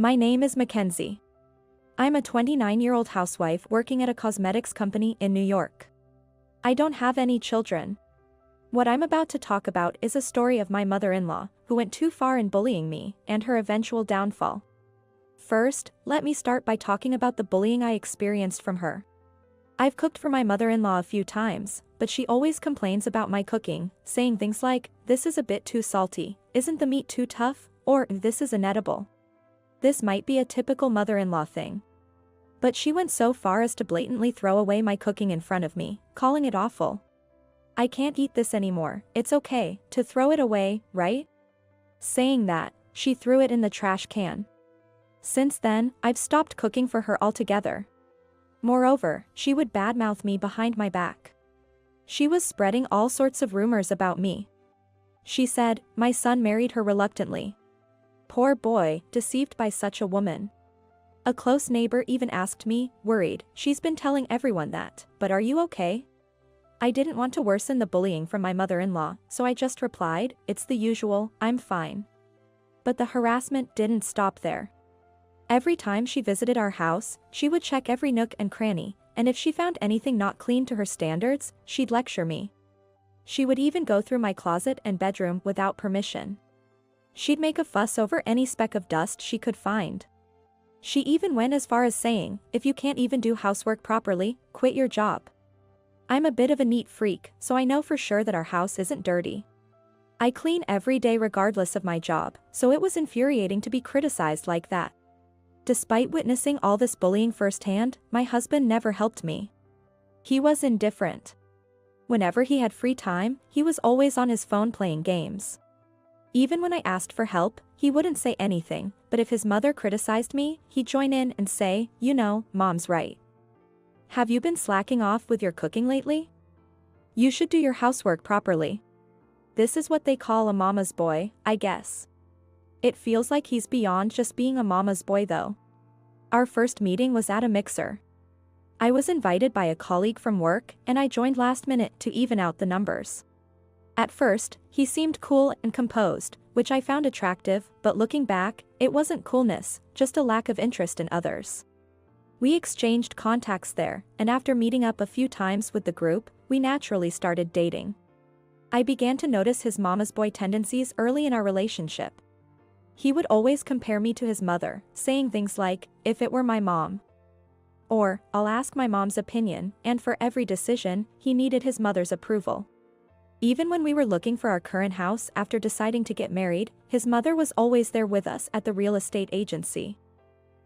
My name is Mackenzie. I'm a 29-year-old housewife working at a cosmetics company in New York. I don't have any children. What I'm about to talk about is a story of my mother-in-law, who went too far in bullying me, and her eventual downfall. First, let me start by talking about the bullying I experienced from her. I've cooked for my mother-in-law a few times, but she always complains about my cooking, saying things like, "This is a bit too salty, isn't the meat too tough?" or "This is inedible." This might be a typical mother-in-law thing. But she went so far as to blatantly throw away my cooking in front of me, calling it awful. "I can't eat this anymore, it's okay to throw it away, right?" Saying that, she threw it in the trash can. Since then, I've stopped cooking for her altogether. Moreover, she would badmouth me behind my back. She was spreading all sorts of rumors about me. She said, my son married her reluctantly. Poor boy, deceived by such a woman. A close neighbor even asked me, worried, "She's been telling everyone that, but are you okay?" I didn't want to worsen the bullying from my mother-in-law, so I just replied, "It's the usual, I'm fine." But the harassment didn't stop there. Every time she visited our house, she would check every nook and cranny, and if she found anything not clean to her standards, she'd lecture me. She would even go through my closet and bedroom without permission. She'd make a fuss over any speck of dust she could find. She even went as far as saying, "If you can't even do housework properly, quit your job." I'm a bit of a neat freak, so I know for sure that our house isn't dirty. I clean every day regardless of my job, so it was infuriating to be criticized like that. Despite witnessing all this bullying firsthand, my husband never helped me. He was indifferent. Whenever he had free time, he was always on his phone playing games. Even when I asked for help, he wouldn't say anything, but if his mother criticized me, he'd join in and say, "You know, Mom's right. Have you been slacking off with your cooking lately? You should do your housework properly." This is what they call a mama's boy, I guess. It feels like he's beyond just being a mama's boy though. Our first meeting was at a mixer. I was invited by a colleague from work, and I joined last minute to even out the numbers. At first, he seemed cool and composed, which I found attractive, but looking back, it wasn't coolness, just a lack of interest in others. We exchanged contacts there, and after meeting up a few times with the group, we naturally started dating. I began to notice his mama's boy tendencies early in our relationship. He would always compare me to his mother, saying things like, "If it were my mom." Or, "I'll ask my mom's opinion," and for every decision, he needed his mother's approval. Even when we were looking for our current house after deciding to get married, his mother was always there with us at the real estate agency.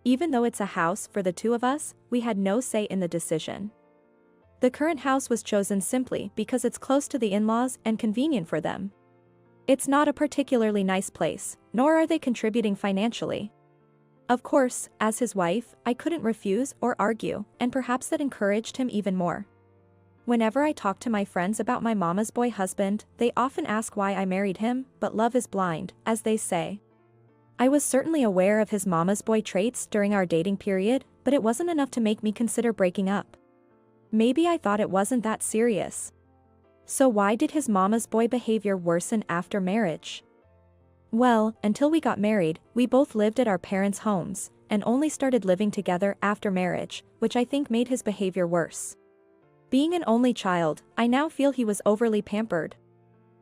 Even though it's a house for the two of us, we had no say in the decision. The current house was chosen simply because it's close to the in-laws and convenient for them. It's not a particularly nice place, nor are they contributing financially. Of course, as his wife, I couldn't refuse or argue, and perhaps that encouraged him even more. Whenever I talk to my friends about my mama's boy husband, they often ask why I married him, but love is blind, as they say. I was certainly aware of his mama's boy traits during our dating period, but it wasn't enough to make me consider breaking up. Maybe I thought it wasn't that serious. So why did his mama's boy behavior worsen after marriage? Well, until we got married, we both lived at our parents' homes, and only started living together after marriage, which I think made his behavior worse. Being an only child, I now feel he was overly pampered.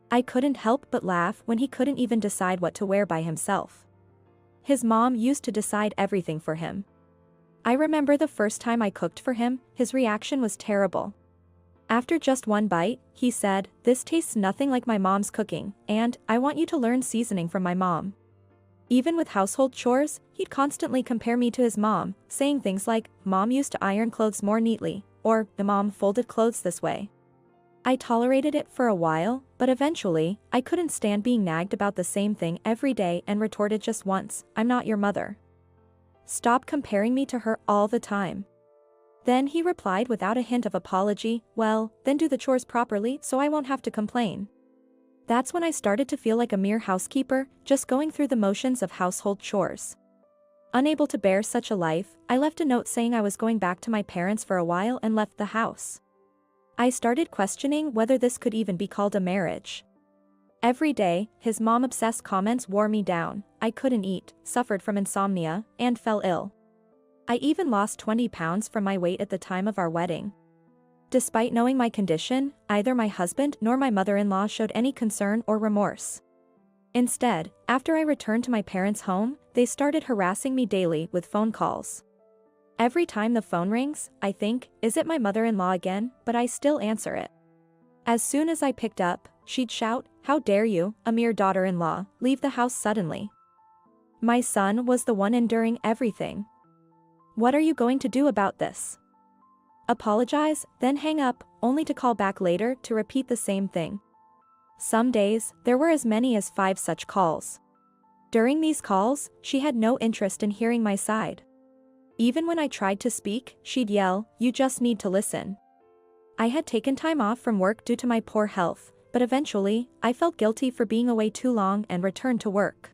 I couldn't help but laugh when he couldn't even decide what to wear by himself. His mom used to decide everything for him. I remember the first time I cooked for him, his reaction was terrible. After just one bite, he said, "This tastes nothing like my mom's cooking, and I want you to learn seasoning from my mom." Even with household chores, he'd constantly compare me to his mom, saying things like, "Mom used to iron clothes more neatly," or "The mom folded clothes this way." I tolerated it for a while, but eventually, I couldn't stand being nagged about the same thing every day and retorted just once, "I'm not your mother. Stop comparing me to her all the time." Then he replied without a hint of apology, "Well, then do the chores properly so I won't have to complain." That's when I started to feel like a mere housekeeper, just going through the motions of household chores. Unable to bear such a life, I left a note saying I was going back to my parents for a while and left the house. I started questioning whether this could even be called a marriage. Every day, his mom-obsessed comments wore me down. I couldn't eat, suffered from insomnia, and fell ill. I even lost 20 pounds from my weight at the time of our wedding. Despite knowing my condition, neither my husband nor my mother-in-law showed any concern or remorse. Instead, after I returned to my parents' home, they started harassing me daily with phone calls. Every time the phone rings, I think, is it my mother-in-law again? But I still answer it. As soon as I picked up, she'd shout, "How dare you, a mere daughter-in-law, leave the house suddenly." My son was the one enduring everything. What are you going to do about this? Apologize, then hang up, only to call back later to repeat the same thing. Some days, there were as many as 5 such calls. During these calls, she had no interest in hearing my side. Even when I tried to speak, she'd yell, "You just need to listen." I had taken time off from work due to my poor health, but eventually, I felt guilty for being away too long and returned to work.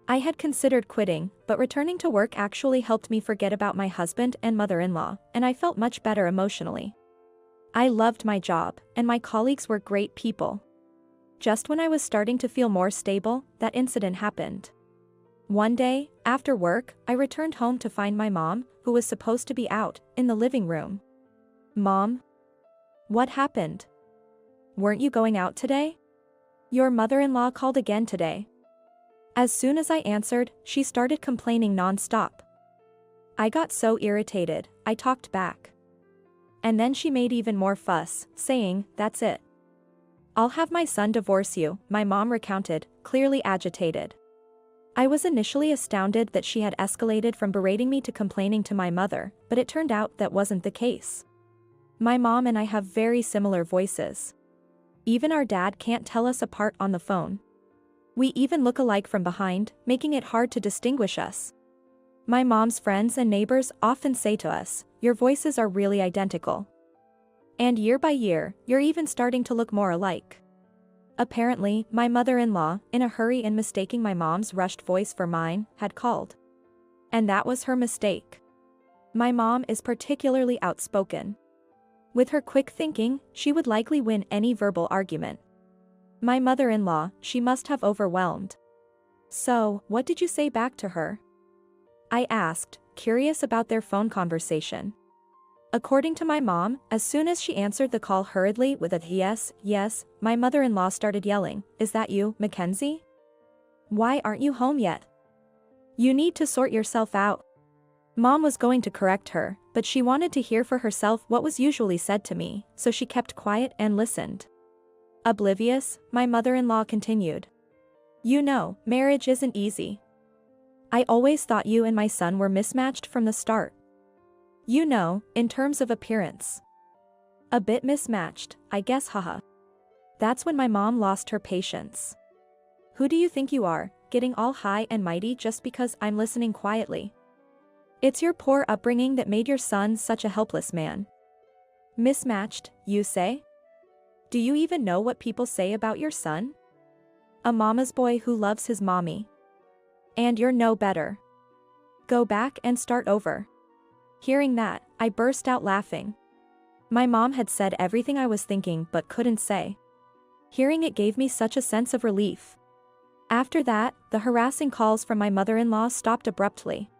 I had considered quitting, but returning to work actually helped me forget about my husband and mother-in-law, and I felt much better emotionally. I loved my job, and my colleagues were great people. Just when I was starting to feel more stable, that incident happened. One day, after work, I returned home to find my mom, who was supposed to be out, in the living room. "Mom? What happened? Weren't you going out today? Your mother-in-law called again today." As soon as I answered, she started complaining non-stop. I got so irritated, I talked back. And then she made even more fuss, saying, "That's it. I'll have my son divorce you," my mom recounted, clearly agitated. I was initially astounded that she had escalated from berating me to complaining to my mother, but it turned out that wasn't the case. My mom and I have very similar voices. Even our dad can't tell us apart on the phone. We even look alike from behind, making it hard to distinguish us. My mom's friends and neighbors often say to us, "Your voices are really identical. And year by year, you're even starting to look more alike." Apparently, my mother-in-law, in a hurry and mistaking my mom's rushed voice for mine, had called. And that was her mistake. My mom is particularly outspoken. With her quick thinking, she would likely win any verbal argument. My mother-in-law, she must have overwhelmed. "So, what did you say back to her?" I asked, curious about their phone conversation. According to my mom, as soon as she answered the call hurriedly with a "yes, yes," my mother-in-law started yelling, "Is that you, Mackenzie? Why aren't you home yet? You need to sort yourself out." Mom was going to correct her, but she wanted to hear for herself what was usually said to me, so she kept quiet and listened. Oblivious, my mother-in-law continued. "You know, marriage isn't easy. I always thought you and my son were mismatched from the start. You know, in terms of appearance. A bit mismatched, I guess, haha." That's when my mom lost her patience. "Who do you think you are, getting all high and mighty just because I'm listening quietly? It's your poor upbringing that made your son such a helpless man. Mismatched, you say? Do you even know what people say about your son? A mama's boy who loves his mommy. And you're no better. Go back and start over." Hearing that, I burst out laughing. My mom had said everything I was thinking but couldn't say. Hearing it gave me such a sense of relief. After that, the harassing calls from my mother-in-law stopped abruptly.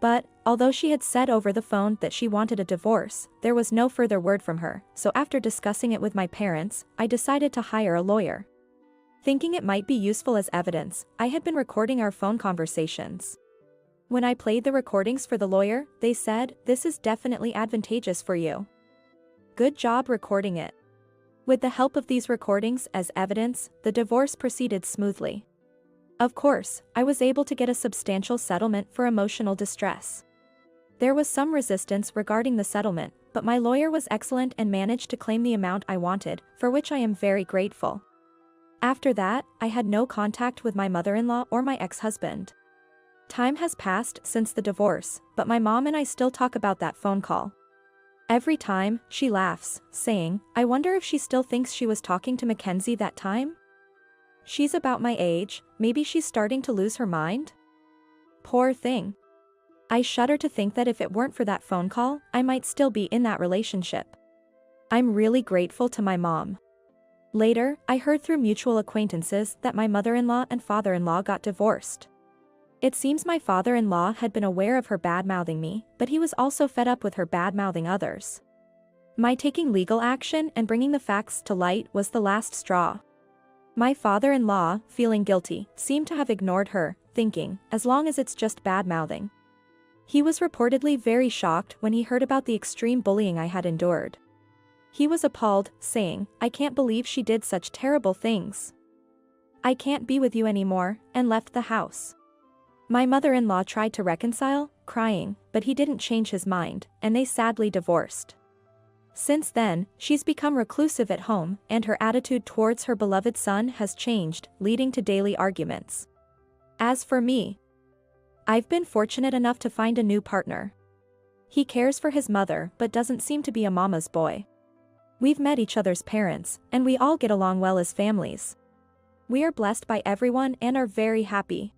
But, although she had said over the phone that she wanted a divorce, there was no further word from her, so after discussing it with my parents, I decided to hire a lawyer. Thinking it might be useful as evidence, I had been recording our phone conversations. When I played the recordings for the lawyer, they said, "This is definitely advantageous for you. Good job recording it." With the help of these recordings as evidence, the divorce proceeded smoothly. Of course, I was able to get a substantial settlement for emotional distress. There was some resistance regarding the settlement, but my lawyer was excellent and managed to claim the amount I wanted, for which I am very grateful. After that, I had no contact with my mother-in-law or my ex-husband. Time has passed since the divorce, but my mom and I still talk about that phone call. Every time, she laughs, saying, "I wonder if she still thinks she was talking to Mackenzie that time? She's about my age, maybe she's starting to lose her mind?" Poor thing. I shudder to think that if it weren't for that phone call, I might still be in that relationship. I'm really grateful to my mom. Later, I heard through mutual acquaintances that my mother-in-law and father-in-law got divorced. It seems my father-in-law had been aware of her bad-mouthing me, but he was also fed up with her bad-mouthing others. My taking legal action and bringing the facts to light was the last straw. My father-in-law, feeling guilty, seemed to have ignored her, thinking, as long as it's just bad-mouthing. He was reportedly very shocked when he heard about the extreme bullying I had endured. He was appalled, saying, "I can't believe she did such terrible things. I can't be with you anymore," and left the house. My mother-in-law tried to reconcile, crying, but he didn't change his mind, and they sadly divorced. Since then, she's become reclusive at home, and her attitude towards her beloved son has changed, leading to daily arguments. As for me, I've been fortunate enough to find a new partner. He cares for his mother but doesn't seem to be a mama's boy. We've met each other's parents, and we all get along well as families. We are blessed by everyone and are very happy.